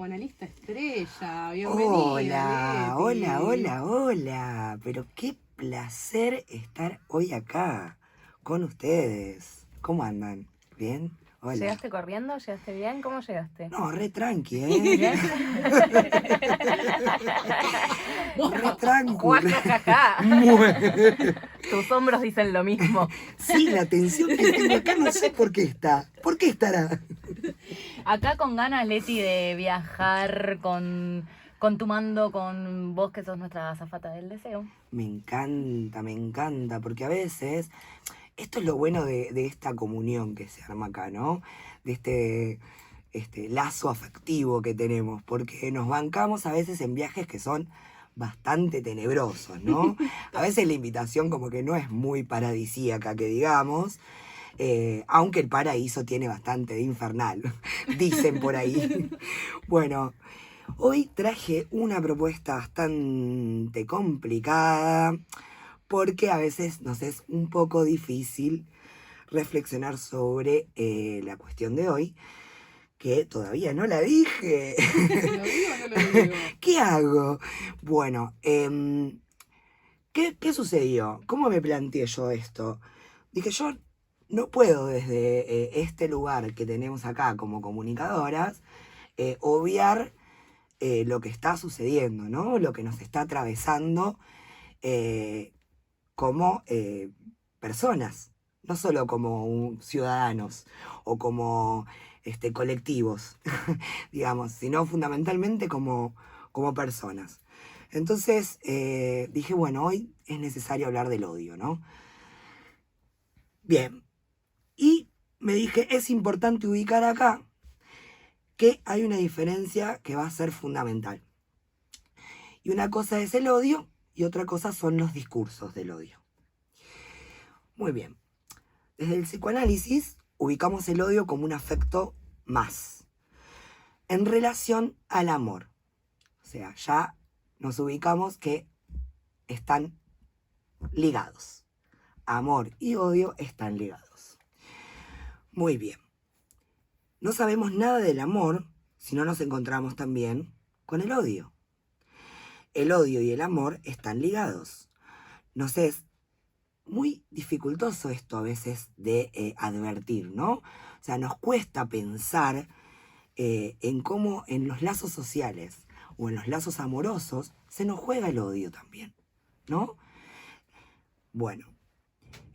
psicoanalista estrella. Bienvenida. Hola. Pero qué placer estar hoy acá con ustedes. ¿Cómo andan? ¿Bien? Hola. ¿Llegaste corriendo? ¿Llegaste bien? ¿Cómo llegaste? No, re tranqui, ¿eh? ¿Bien? Re tranqui. Guajajaja. Muy- Tus hombros dicen lo mismo. Sí, la tensión que tengo acá no sé por qué está. ¿Por qué estará? Acá con ganas, Leti, de viajar con tu mando, con vos que sos nuestra azafata del deseo. Me encanta, porque a veces, esto es lo bueno de esta comunión que se arma acá, ¿no? De este lazo afectivo que tenemos, porque nos bancamos a veces en viajes que son bastante tenebrosos, ¿no? A veces la invitación como que no es muy paradisíaca, que digamos, aunque el paraíso tiene bastante de infernal, dicen por ahí. Bueno, hoy traje una propuesta bastante complicada, porque a veces nos es un poco difícil reflexionar sobre la cuestión de hoy, que todavía no la dije. ¿Lo digo o no lo digo? ¿Qué hago? Bueno, ¿qué sucedió? ¿Cómo me planteé yo esto? Dije, yo no puedo desde este lugar que tenemos acá como comunicadoras obviar lo que está sucediendo, ¿no? Lo que nos está atravesando como personas, no solo como ciudadanos o como colectivos, digamos, sino fundamentalmente como personas. Entonces dije, bueno, hoy es necesario hablar del odio, ¿no? Bien, y me dije, es importante ubicar acá que hay una diferencia que va a ser fundamental. Y una cosa es el odio y otra cosa son los discursos del odio. Muy bien. Desde el psicoanálisis ubicamos el odio como un afecto más en relación al amor. O sea, ya nos ubicamos que están ligados. Amor y odio están ligados. Muy bien. No sabemos nada del amor si no nos encontramos también con el odio. El odio y el amor están ligados. Nos es muy dificultoso esto a veces de advertir, ¿no? O sea, nos cuesta pensar en cómo en los lazos sociales o en los lazos amorosos se nos juega el odio también, ¿no? Bueno,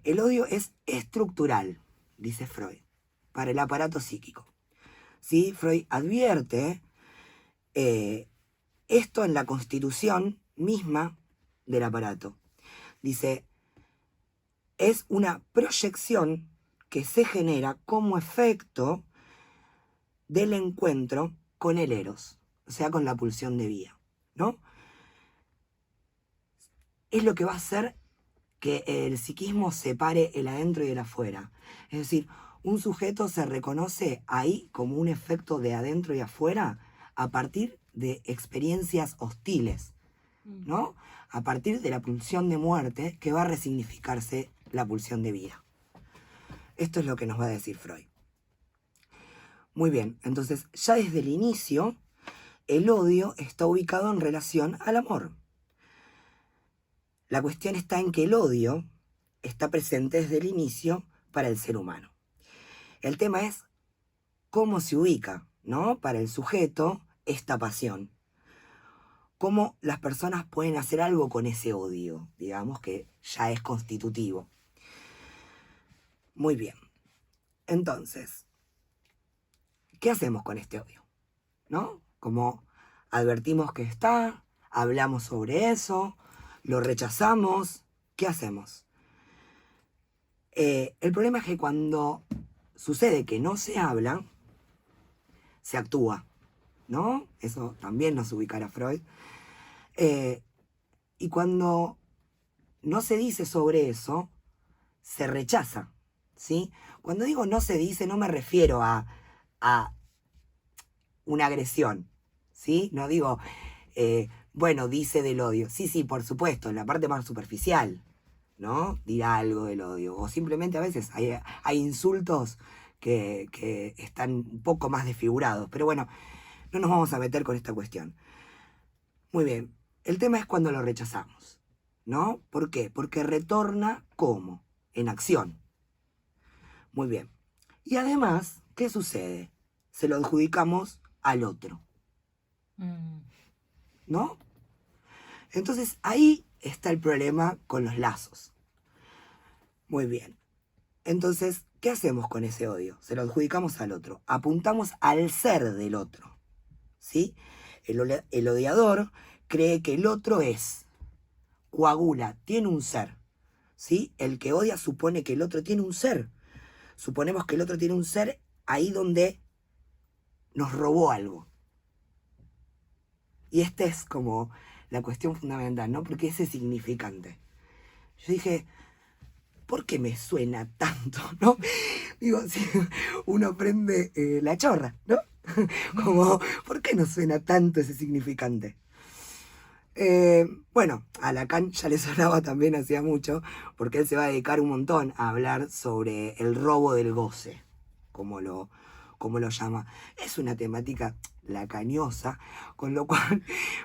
el odio es estructural, dice Freud, para el aparato psíquico. ¿Sí? Freud advierte esto en la constitución misma del aparato. Dice, es una proyección que se genera como efecto del encuentro con el eros, o sea, con la pulsión de vida, ¿no? Es lo que va a hacer que el psiquismo separe el adentro y el afuera. Es decir, un sujeto se reconoce ahí como un efecto de adentro y afuera a partir de experiencias hostiles, ¿no? A partir de la pulsión de muerte que va a resignificarse la pulsión de vida. Esto es lo que nos va a decir Freud. Muy bien, entonces ya desde el inicio el odio está ubicado en relación al amor. La cuestión está en que el odio está presente desde el inicio para el ser humano. El tema es cómo se ubica, ¿no? Para el sujeto esta pasión. Cómo las personas pueden hacer algo con ese odio, digamos que ya es constitutivo. Muy bien. Entonces, ¿qué hacemos con este odio? ¿No? Como advertimos que está, hablamos sobre eso, lo rechazamos, ¿qué hacemos? El problema es que cuando sucede que no se habla, se actúa, ¿no? Eso también nos ubicará Freud. Y cuando no se dice sobre eso, se rechaza, ¿sí? Cuando digo no se dice, no me refiero a una agresión, ¿sí? No digo, bueno, dice del odio. Sí, por supuesto, en la parte más superficial, ¿no? Dirá algo del odio. O simplemente a veces hay insultos que están un poco más desfigurados. Pero bueno, no nos vamos a meter con esta cuestión. Muy bien, el tema es cuando lo rechazamos, ¿no? ¿Por qué? Porque retorna ¿cómo? En acción. Muy bien. Y además, ¿qué sucede? Se lo adjudicamos al otro, ¿no? Entonces ahí está el problema con los lazos. Muy bien. Entonces, ¿qué hacemos con ese odio? Se lo adjudicamos al otro. Apuntamos al ser del otro, ¿sí? El odiador cree que el otro es, coagula, tiene un ser, ¿sí? El que odia supone que el otro tiene un ser. Suponemos que el otro tiene un ser ahí donde nos robó algo. Y esta es como la cuestión fundamental, ¿no? Porque ese significante. Yo dije, ¿por qué me suena tanto, no? Digo, si uno prende la chorra, ¿no? Como, ¿por qué nos suena tanto ese significante? Bueno, a Lacan ya le sonaba también hacía mucho, porque él se va a dedicar un montón a hablar sobre el robo del goce, como lo llama. Es una temática lacaniosa, con lo cual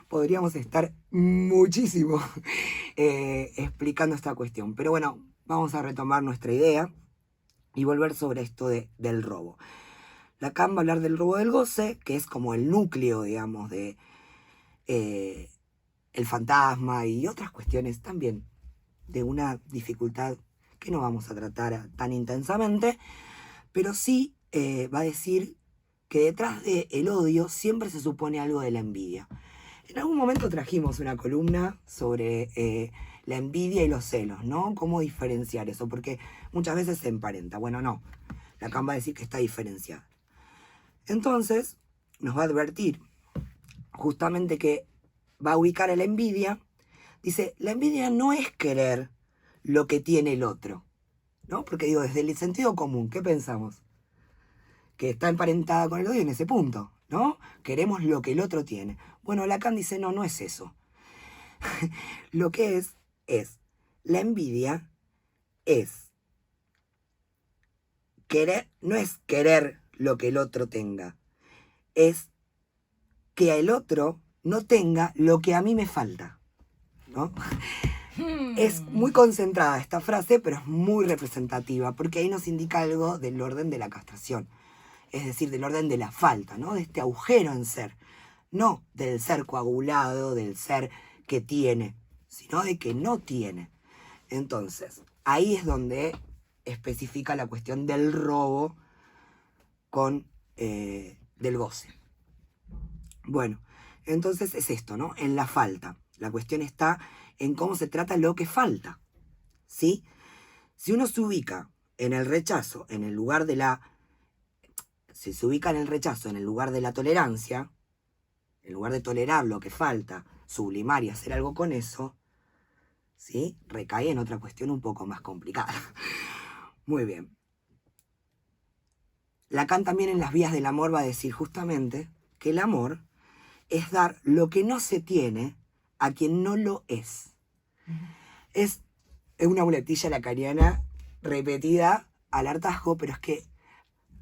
podríamos estar muchísimo explicando esta cuestión. Pero bueno, vamos a retomar nuestra idea y volver sobre esto del robo. Lacan va a hablar del robo del goce, que es como el núcleo, digamos, de el fantasma y otras cuestiones también de una dificultad que no vamos a tratar tan intensamente, pero sí va a decir que detrás del odio siempre se supone algo de la envidia. En algún momento trajimos una columna sobre la envidia y los celos, ¿no? ¿Cómo diferenciar eso? Porque muchas veces se emparenta. Bueno, no. Lacan va a decir que está diferenciada. Entonces, nos va a advertir justamente que va a ubicar a la envidia. Dice, la envidia no es querer lo que tiene el otro, ¿no? Porque digo, desde el sentido común, ¿qué pensamos? Que está emparentada con el odio en ese punto, ¿no? Queremos lo que el otro tiene. Bueno, Lacan dice, no, no es eso. Lo que es, la envidia es querer, no es querer lo que el otro tenga, es que el otro no tenga lo que a mí me falta, ¿no? Es muy concentrada esta frase, pero es muy representativa, porque ahí nos indica algo del orden de la castración, es decir, del orden de la falta, ¿no? De este agujero en ser, no del ser coagulado, del ser que tiene, sino de que no tiene. Entonces, ahí es donde especifica la cuestión del robo con del goce. Bueno, entonces es esto, ¿no? En la falta. La cuestión está en cómo se trata lo que falta, ¿sí? Si uno se ubica en el rechazo, en el lugar de la... Si se ubica en el rechazo, en el lugar de la tolerancia, en lugar de tolerar lo que falta, sublimar y hacer algo con eso, ¿sí? Recae en otra cuestión un poco más complicada. Muy bien. Lacan también en las vías del amor va a decir justamente que el amor es dar lo que no se tiene a quien no lo es. Es una muletilla lacaniana repetida al hartazgo, pero es que,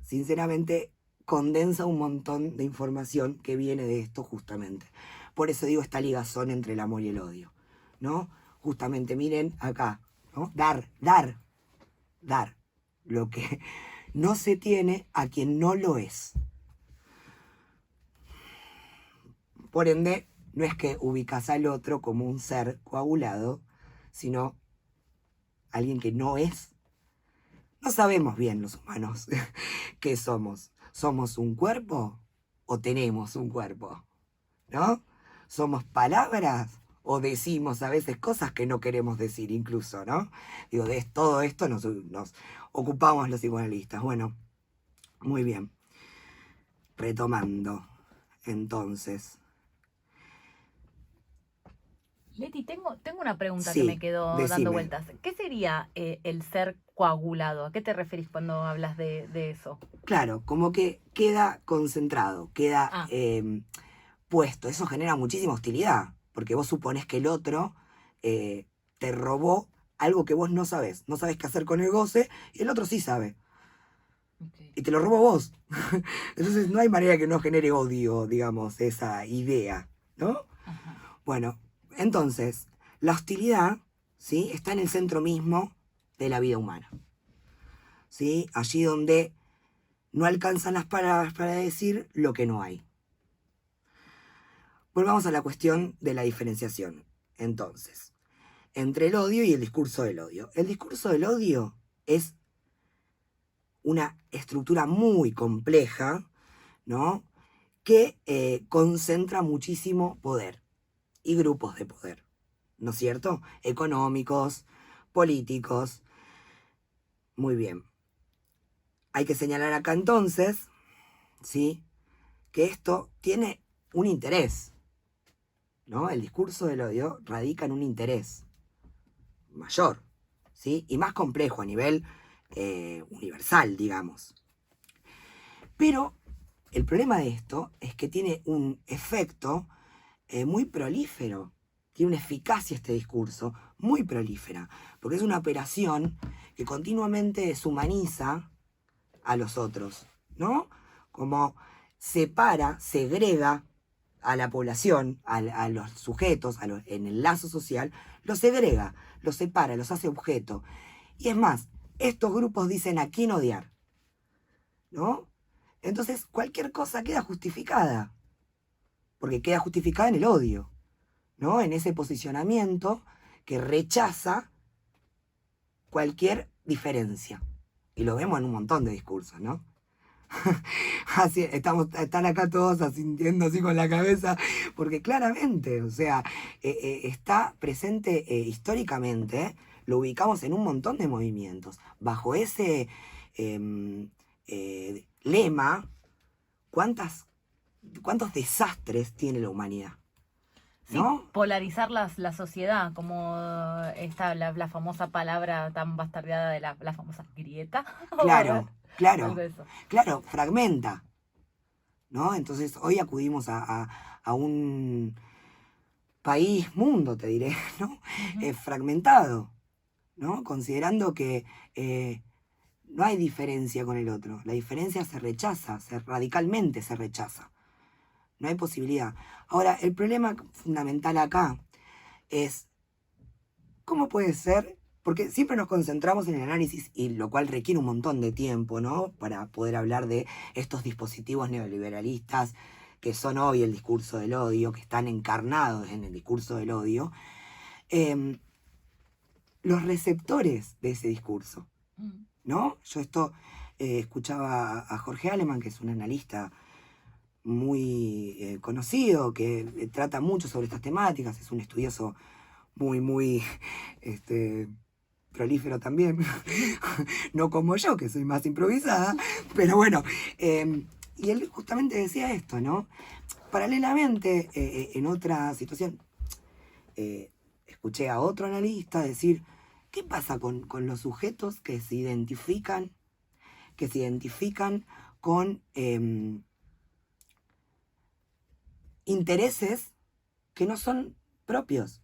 sinceramente, condensa un montón de información que viene de esto justamente. Por eso digo esta ligazón entre el amor y el odio, ¿no? Justamente, miren acá, ¿no? Dar lo que no se tiene a quien no lo es. Por ende, no es que ubicas al otro como un ser coagulado, sino alguien que no es. No sabemos bien los humanos qué somos. ¿Somos un cuerpo o tenemos un cuerpo? ¿No? ¿Somos palabras o decimos a veces cosas que no queremos decir incluso, ¿no? Digo, de todo esto nos ocupamos los psicoanalistas. Bueno, muy bien. Retomando, entonces... Leti, tengo una pregunta Sí, que me quedó decime. dando vueltas. ¿Qué sería el ser coagulado? ¿A qué te referís cuando hablas de eso? Claro, como que queda concentrado, queda Ah. puesto. Eso genera muchísima hostilidad, porque vos suponés que el otro te robó algo que vos no sabés. No sabés qué hacer con el goce y el otro sí sabe. Ok. y te lo robo vos. Entonces no hay manera que no genere odio, digamos, esa idea, ¿no? Ajá. Bueno, entonces, la hostilidad, ¿sí? Está en el centro mismo de la vida humana, ¿sí? Allí donde no alcanzan las palabras para decir lo que no hay. Volvamos a la cuestión de la diferenciación, entonces, entre el odio y el discurso del odio. El discurso del odio es una estructura muy compleja, ¿no? Que concentra muchísimo poder y grupos de poder, ¿no es cierto? Económicos, políticos. Muy bien. Hay que señalar acá entonces, ¿sí? Que esto tiene un interés, ¿no? El discurso del odio radica en un interés mayor, ¿sí? Y más complejo a nivel universal, digamos. Pero el problema de esto es que tiene un efecto muy prolífero. Tiene una eficacia este discurso muy prolífera, porque es una operación que continuamente deshumaniza a los otros, ¿no? Como separa, segrega a la población, a los sujetos, en el lazo social, los segrega, los separa, los hace objeto. Y es más, estos grupos dicen a quién odiar, ¿no? Entonces cualquier cosa queda justificada, porque queda justificada en el odio, ¿no? En ese posicionamiento que rechaza cualquier diferencia. Y lo vemos en un montón de discursos, ¿no? Así, están acá todos asintiendo así con la cabeza, porque claramente, o sea, está presente históricamente, lo ubicamos en un montón de movimientos. Bajo ese lema, ¿cuántos desastres tiene la humanidad? Sí, ¿No? polarizar la sociedad, como esta, la famosa palabra tan bastardeada de la famosa grieta. Claro, Algo claro, de eso. claro, fragmenta, ¿no? Entonces hoy acudimos a un país, mundo, te diré, ¿no? Ujú. Fragmentado, ¿no? Considerando que no hay diferencia con el otro. La diferencia se rechaza, radicalmente se rechaza. No hay posibilidad. Ahora, el problema fundamental acá es, ¿cómo puede ser? Porque siempre nos concentramos en el análisis, y lo cual requiere un montón de tiempo, ¿no? Para poder hablar de estos dispositivos neoliberalistas que son hoy el discurso del odio, que están encarnados en el discurso del odio, eh, los receptores de ese discurso, Mm. ¿no? Yo esto escuchaba a Jorge Aleman, que es un analista muy conocido, que trata mucho sobre estas temáticas, es un estudioso muy, muy prolífero también, no como yo, que soy más improvisada, pero bueno, y él justamente decía esto, ¿no? Paralelamente, en otra situación, escuché a otro analista decir, ¿qué pasa con los sujetos que se identifican con intereses que no son propios,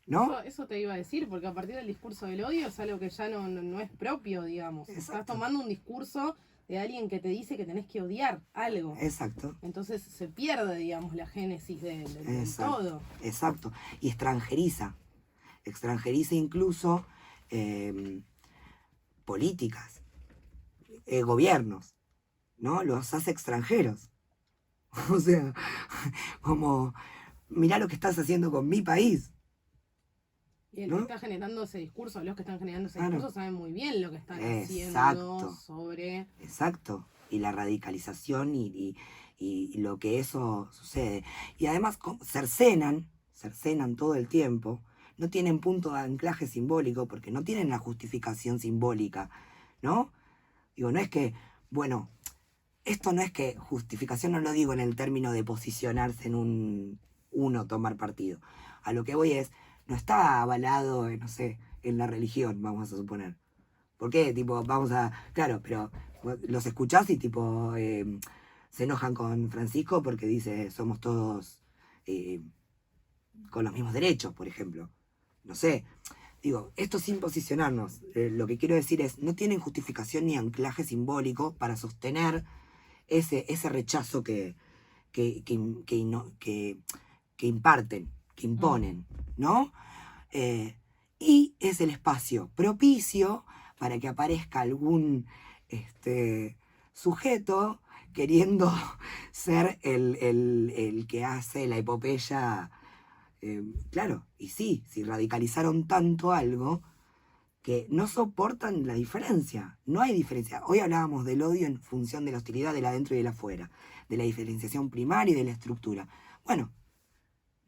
¿no? Eso te iba a decir, porque a partir del discurso del odio es algo que ya no es propio, digamos. Estás Exacto, tomando un discurso de alguien que te dice que tenés que odiar algo. exacto, Entonces se pierde, digamos, la génesis del exacto, todo. exacto. Y extranjeriza incluso políticas, gobiernos, ¿no? Los hace extranjeros. O sea, como, mirá lo que estás haciendo con mi país, Y el que ¿no? está generando ese discurso, los que están generando ese Claro. discurso saben muy bien lo que están haciendo Exacto, sobre... exacto. Y la radicalización y lo que eso sucede. Y además cercenan todo el tiempo, no tienen punto de anclaje simbólico porque no tienen la justificación simbólica, ¿no? Digo, no es que, bueno, esto no es que justificación, no lo digo en el término de posicionarse en uno, tomar partido. A lo que voy es, no está avalado, no sé, en la religión, vamos a suponer. ¿Por qué? Tipo, vamos a. Claro, pero los escuchás y tipo se enojan con Francisco porque dice somos todos con los mismos derechos, por ejemplo. No sé. Digo, esto sin posicionarnos. Lo que quiero decir es, no tienen justificación ni anclaje simbólico para sostener ese rechazo que imparten, que imponen, ¿no? Y es el espacio propicio para que aparezca algún sujeto queriendo ser el que hace la epopeya. Claro, y sí, si radicalizaron tanto algo que no soportan la diferencia. No hay diferencia. Hoy hablábamos del odio en función de la hostilidad del adentro y del afuera, de la diferenciación primaria y de la estructura. Bueno,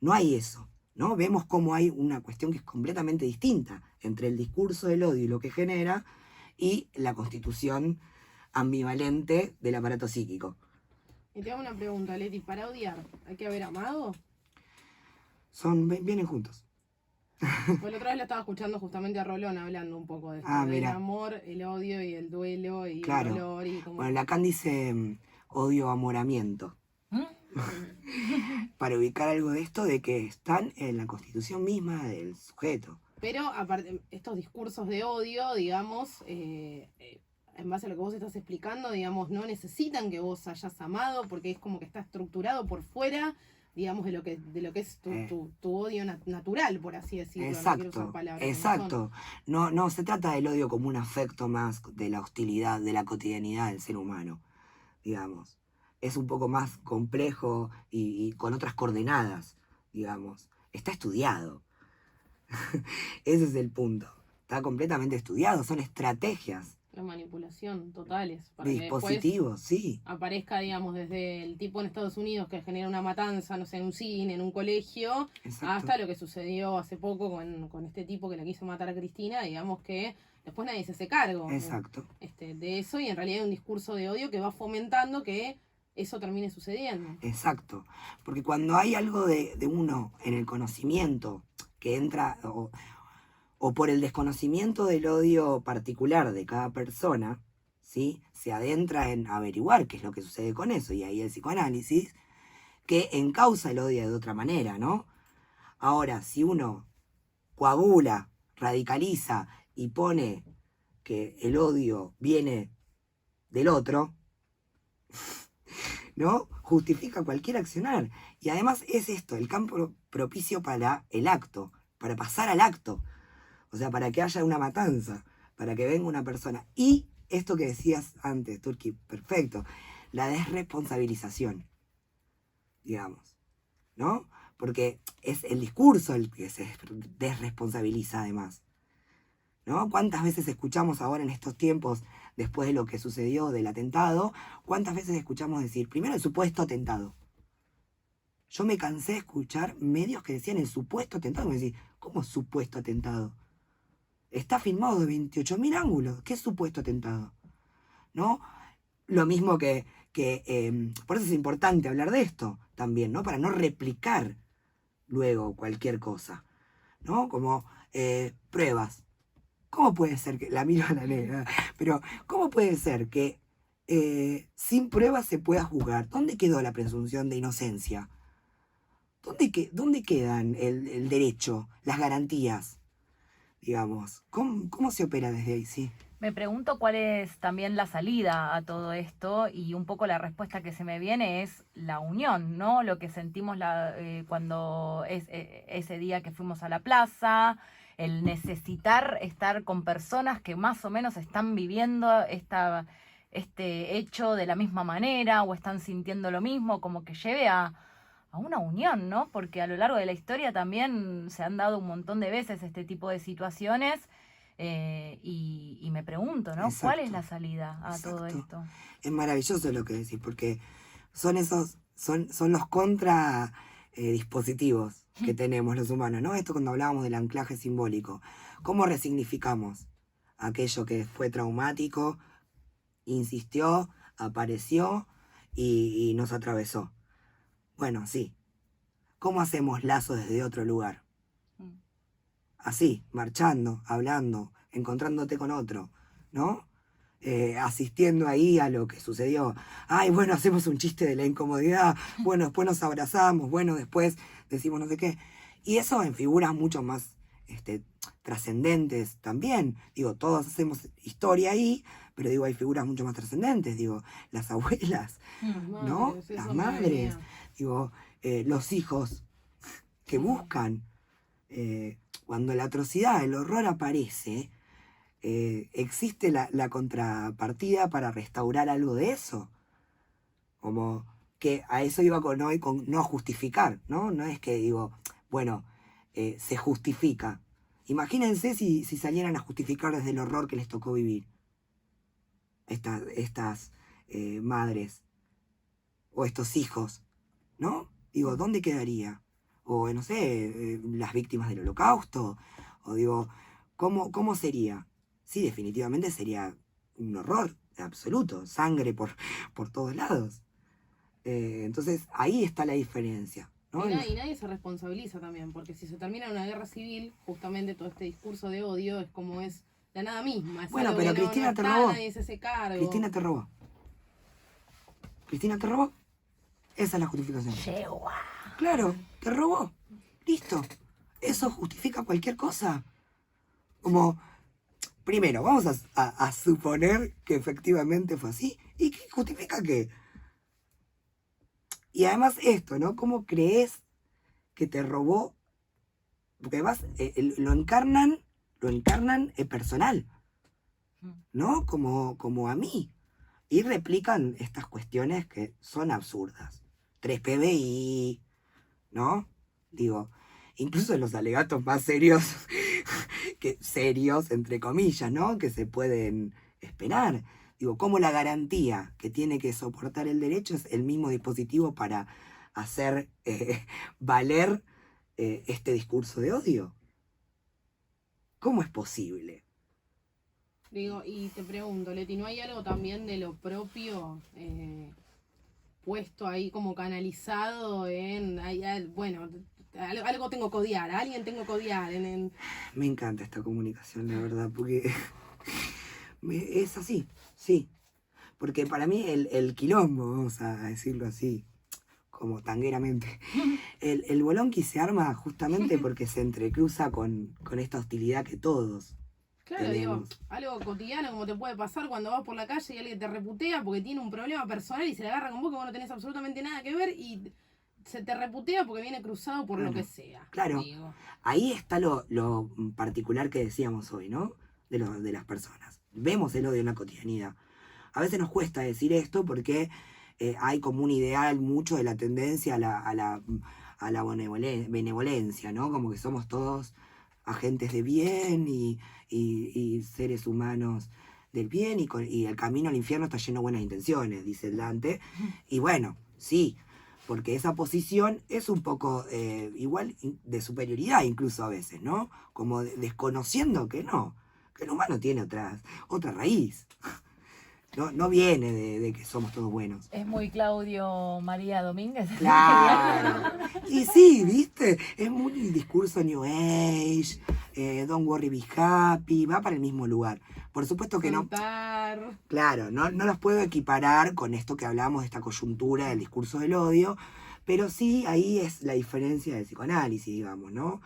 no hay eso, ¿no? Vemos cómo hay una cuestión que es completamente distinta entre el discurso del odio y lo que genera y la constitución ambivalente del aparato psíquico. Y te hago una pregunta, Leti, para odiar, ¿hay que haber amado? Vienen juntos. Pues la otra vez la estaba escuchando justamente a Rolón hablando un poco de esto, del mira. amor, el odio y el duelo y Claro. el dolor. Y como... Bueno, Lacan dice odio-amoramiento. Para ubicar algo de esto de que están en la constitución misma del sujeto. Pero aparte, estos discursos de odio, digamos, en base a lo que vos estás explicando, digamos, no necesitan que vos hayas amado porque es como que está estructurado por fuera, digamos, de lo que es tu odio natural, por así decirlo. Exacto, no quiero usar palabras exacto. No se trata del odio como un afecto más de la hostilidad, de la cotidianidad del ser humano, digamos. Es un poco más complejo y con otras coordenadas, digamos. Está estudiado. Ese es el punto. Está completamente estudiado. Son estrategias. La manipulación totales. Para Dispositivos, que sí. aparezca, digamos, desde el tipo en Estados Unidos que genera una matanza, no sé, en un cine, en un colegio, Exacto. hasta lo que sucedió hace poco con este tipo que la quiso matar a Cristina, digamos que después nadie se hace cargo. Exacto. De eso, y en realidad hay un discurso de odio que va fomentando que eso termine sucediendo. Exacto. Porque cuando hay algo de uno en el conocimiento que entra, o por el desconocimiento del odio particular de cada persona, ¿sí? Se adentra en averiguar qué es lo que sucede con eso, y ahí el psicoanálisis, que encausa el odio de otra manera, ¿no? Ahora, si uno coagula, radicaliza y pone que el odio viene del otro, ¿no? Justifica cualquier accionar. Y además es esto, el campo propicio para el acto, para pasar al acto. O sea, para que haya una matanza, para que venga una persona. Y esto que decías antes, Turki, perfecto, la desresponsabilización, digamos, ¿no? Porque es el discurso el que se desresponsabiliza además, ¿no? ¿Cuántas veces escuchamos ahora en estos tiempos, después de lo que sucedió del atentado, cuántas veces escuchamos decir, primero el supuesto atentado? Yo me cansé de escuchar medios que decían el supuesto atentado. Me decían, ¿cómo supuesto atentado? Está filmado de 28.000 ángulos. ¿Qué supuesto atentado? ¿No? Lo mismo que por eso es importante hablar de esto también, ¿no? Para no replicar luego cualquier cosa, ¿no? Como pruebas. ¿Cómo puede ser que, la miro a la negra, pero ¿cómo puede ser que sin pruebas se pueda juzgar? ¿Dónde quedó la presunción de inocencia? ¿Dónde quedan el derecho, las garantías? Digamos, ¿cómo se opera desde ahí? Sí. Me pregunto cuál es también la salida a todo esto, y un poco la respuesta que se me viene es la unión, ¿no? Lo que sentimos cuando ese día que fuimos a la plaza, el necesitar estar con personas que más o menos están viviendo este hecho de la misma manera o están sintiendo lo mismo, como que lleve a una unión, ¿no? Porque a lo largo de la historia también se han dado un montón de veces este tipo de situaciones, y me pregunto, ¿no? Exacto. ¿Cuál es la salida a Exacto. todo esto? Es maravilloso lo que decís, porque son los contra dispositivos que tenemos los humanos, ¿no? Esto cuando hablábamos del anclaje simbólico. ¿Cómo resignificamos aquello que fue traumático, insistió, apareció y nos atravesó? Bueno, sí. ¿Cómo hacemos lazos desde otro lugar? Así, marchando, hablando, encontrándote con otro, ¿no? Asistiendo ahí a lo que sucedió. Ay, bueno, hacemos un chiste de la incomodidad, bueno, después nos abrazamos, bueno, después decimos no sé qué. Y eso en figuras mucho más trascendentes también. Digo, todos hacemos historia ahí, pero digo, hay figuras mucho más trascendentes, digo, las abuelas, ¿no? Las madres, digo, los hijos que buscan. Cuando la atrocidad, el horror aparece, existe la contrapartida para restaurar algo de eso. Como que a eso iba con hoy, con no justificar, ¿no? No es que digo, bueno, se justifica. Imagínense si salieran a justificar desde el horror que les tocó vivir estas madres o estos hijos, ¿no? Digo, ¿dónde quedaría? O no sé, las víctimas del Holocausto, o digo, ¿cómo sería? Sí, definitivamente sería un horror absoluto, sangre por todos lados. Entonces ahí está la diferencia, ¿no? Y nadie se responsabiliza también, porque si se termina una guerra civil, justamente todo este discurso de odio es como es la nada misma. Es bueno, algo pero que Cristina no te está, robó. nadie se hace cargo. Cristina te robó. Cristina te robó. Esa es la justificación. Yegua. Claro, te robó. Listo. Eso justifica cualquier cosa. Como, primero, vamos a suponer que efectivamente fue así. ¿Y qué justifica qué? Y además esto, ¿no? ¿Cómo crees que te robó? Porque además lo encarnan personal, ¿no? Como a mí. Y replican estas cuestiones que son absurdas. 3 PBI, ¿no? Digo, incluso los alegatos más serios, serios, entre comillas, ¿no? Que se pueden esperar. Digo, ¿cómo la garantía que tiene que soportar el derecho es el mismo dispositivo para hacer valer este discurso de odio? ¿Cómo es posible? Digo, y te pregunto, Leti, ¿no hay algo también de lo propio puesto ahí como canalizado en, bueno, algo tengo que odiar, a alguien tengo que odiar? Me encanta esta comunicación, la verdad, porque es así, sí. Porque para mí el quilombo, vamos a decirlo así, como tangueramente, el bolonqui se arma justamente porque se entrecruza con esta hostilidad que todos Claro, tenemos. digo, algo cotidiano como te puede pasar cuando vas por la calle y alguien te reputea porque tiene un problema personal y se le agarra con vos que vos no tenés absolutamente nada que ver y se te reputea porque viene cruzado por lo que sea. Claro, digo. ahí está lo particular que decíamos hoy, ¿no? De las personas. Vemos el odio en la cotidianidad. A veces nos cuesta decir esto porque hay como un ideal mucho de la tendencia a la benevolencia, ¿no? Como que somos todos agentes de bien y seres humanos del bien y el camino al infierno está lleno de buenas intenciones, dice el Dante. Y bueno, sí, porque esa posición es un poco igual de superioridad incluso a veces, ¿no? Como desconociendo que no, que el humano tiene otra raíz. No viene de que somos todos buenos. Es muy Claudio María Domínguez. Claro. Y sí, ¿viste? Es muy discurso New Age, Don't Worry Be Happy, va para el mismo lugar. Por supuesto que Contar. no. Claro, no los puedo equiparar con esto que hablamos de esta coyuntura del discurso del odio, pero sí ahí es la diferencia del psicoanálisis, digamos, ¿no?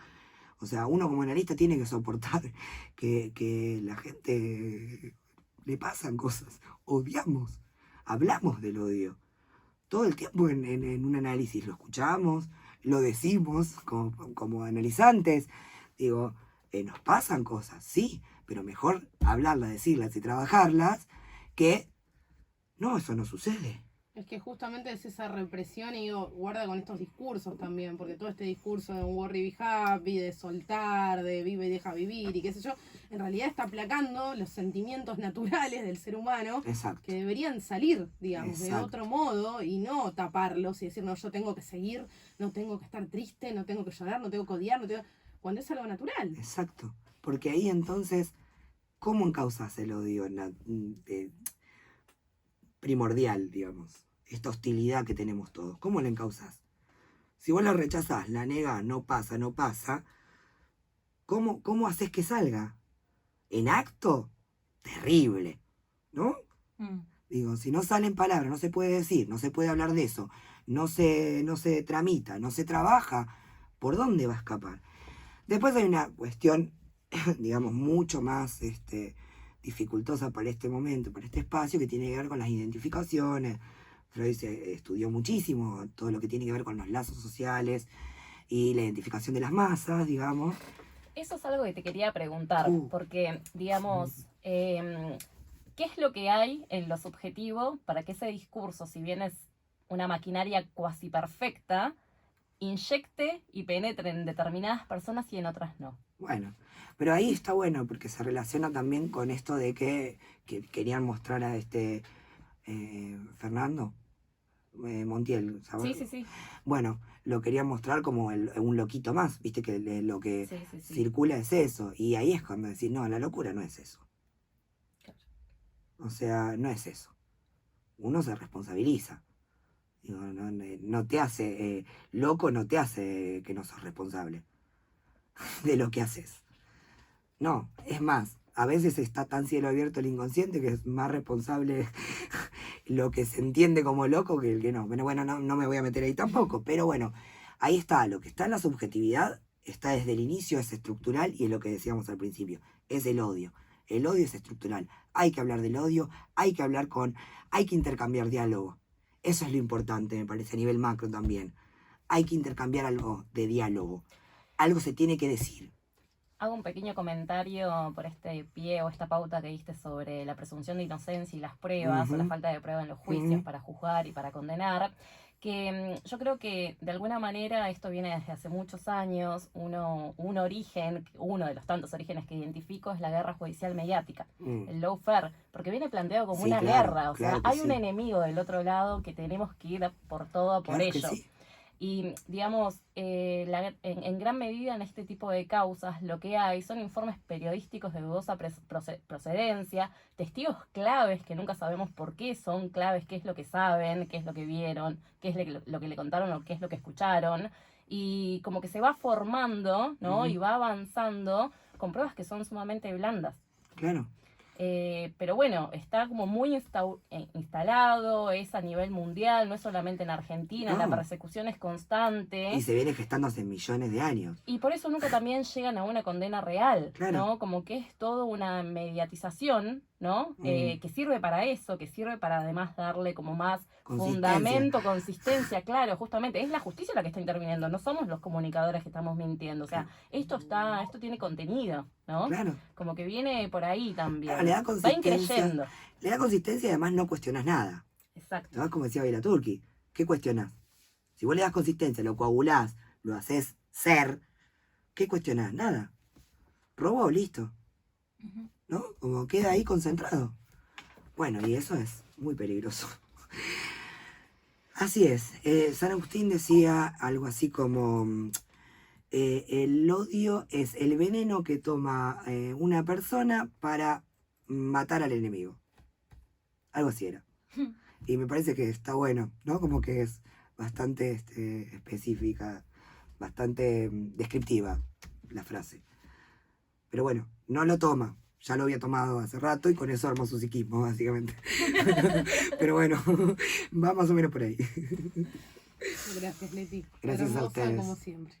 O sea, uno como analista tiene que soportar que la gente le pasan cosas, odiamos, hablamos del odio. Todo el tiempo en un análisis lo escuchamos, lo decimos como analizantes. Digo, nos pasan cosas, sí, pero mejor hablarlas, decirlas y trabajarlas que no, eso no sucede. Es que justamente es esa represión y digo, guarda con estos discursos también, porque todo este discurso de un worry be happy, de soltar, de vive y deja vivir y qué sé yo, en realidad está aplacando los sentimientos naturales del ser humano. Exacto. Que deberían salir, digamos, Exacto. de otro modo y no taparlos y decir, no, yo tengo que seguir, no tengo que estar triste, no tengo que llorar, no tengo que odiar, cuando es algo natural. Exacto, porque ahí entonces, ¿cómo encauzas el odio primordial, digamos? Esta hostilidad que tenemos todos, ¿cómo la encauzás? Si vos la rechazás, la negás, no pasa, ¿cómo haces que salga? En acto, terrible, ¿no? Digo, si no salen palabras, no se puede decir, no se puede hablar de eso, no se tramita, no se trabaja, ¿por dónde va a escapar? Después hay una cuestión, digamos, mucho más dificultosa para este momento, para este espacio, que tiene que ver con las identificaciones. Freud estudió muchísimo todo lo que tiene que ver con los lazos sociales y la identificación de las masas, digamos. Eso es algo que te quería preguntar, porque, digamos, ¿qué es lo que hay en lo subjetivo para que ese discurso, si bien es una maquinaria cuasi perfecta, inyecte y penetre en determinadas personas y en otras no? Bueno, pero ahí está bueno, porque se relaciona también con esto de que querían mostrar a Fernando Montiel, ¿sabes? Sí. Bueno, lo querían mostrar como un loquito más, viste que lo que circula es eso, y ahí es cuando decís, no, la locura no es eso. Claro. O sea, no es eso. Uno se responsabiliza. Digo, no te hace loco, no te hace que no sos responsable de lo que haces. No, es más, a veces está tan cielo abierto el inconsciente que es más responsable lo que se entiende como loco que el que no. Bueno, no me voy a meter ahí tampoco, pero bueno, ahí está, lo que está en la subjetividad está desde el inicio, es estructural, y es lo que decíamos al principio, es el odio. El odio es estructural, hay que hablar del odio, hay que intercambiar diálogo. Eso es lo importante, me parece, a nivel macro también. Hay que intercambiar algo de diálogo. Algo se tiene que decir. Hago un pequeño comentario por este pie o esta pauta que diste sobre la presunción de inocencia y las pruebas, o la falta de prueba en los juicios para juzgar y para condenar, que yo creo que de alguna manera esto viene desde hace muchos años. Uno de los tantos orígenes que identifico es la guerra judicial mediática, el lawfare, porque viene planteado como una guerra, o sea, hay un enemigo del otro lado que tenemos que ir por todo por ello. Y, digamos, en gran medida en este tipo de causas lo que hay son informes periodísticos de dudosa procedencia, testigos claves que nunca sabemos por qué son claves, qué es lo que saben, qué es lo que vieron, qué es lo que le contaron o qué es lo que escucharon. Y como que se va formando, ¿no? Y va avanzando con pruebas que son sumamente blandas. Claro. Pero bueno, está como muy instalado, es a nivel mundial, no es solamente en Argentina, la persecución es constante. Y se viene gestando hace millones de años. Y por eso nunca también llegan a una condena real, ¿no? Como que es todo una mediatización, ¿no? Que sirve para eso, que sirve para además darle como más fundamento, consistencia, claro, justamente. Es la justicia la que está interviniendo, no somos los comunicadores que estamos mintiendo. O sea, esto tiene contenido, ¿no? Claro. Como que viene por ahí también. Claro, le da consistencia. Va increyendo. Le da consistencia y además no cuestionas nada. Exacto. ¿No? Como decía Bela Turki, ¿qué cuestionás? Si vos le das consistencia, lo coagulás, lo haces ser, ¿qué cuestionás? Nada. Robó, listo. ¿No? Como queda ahí concentrado. Bueno, y eso es muy peligroso. Así es. San Agustín decía algo así como: el odio es el veneno que toma una persona para matar al enemigo. Algo así era. Y me parece que está bueno, ¿no? Como que es bastante específica, bastante descriptiva la frase. Pero bueno, no lo toma. Ya lo había tomado hace rato y con eso armó su psiquismo, básicamente. Pero bueno, va más o menos por ahí. Gracias, Leti. Gracias a ustedes. Como siempre.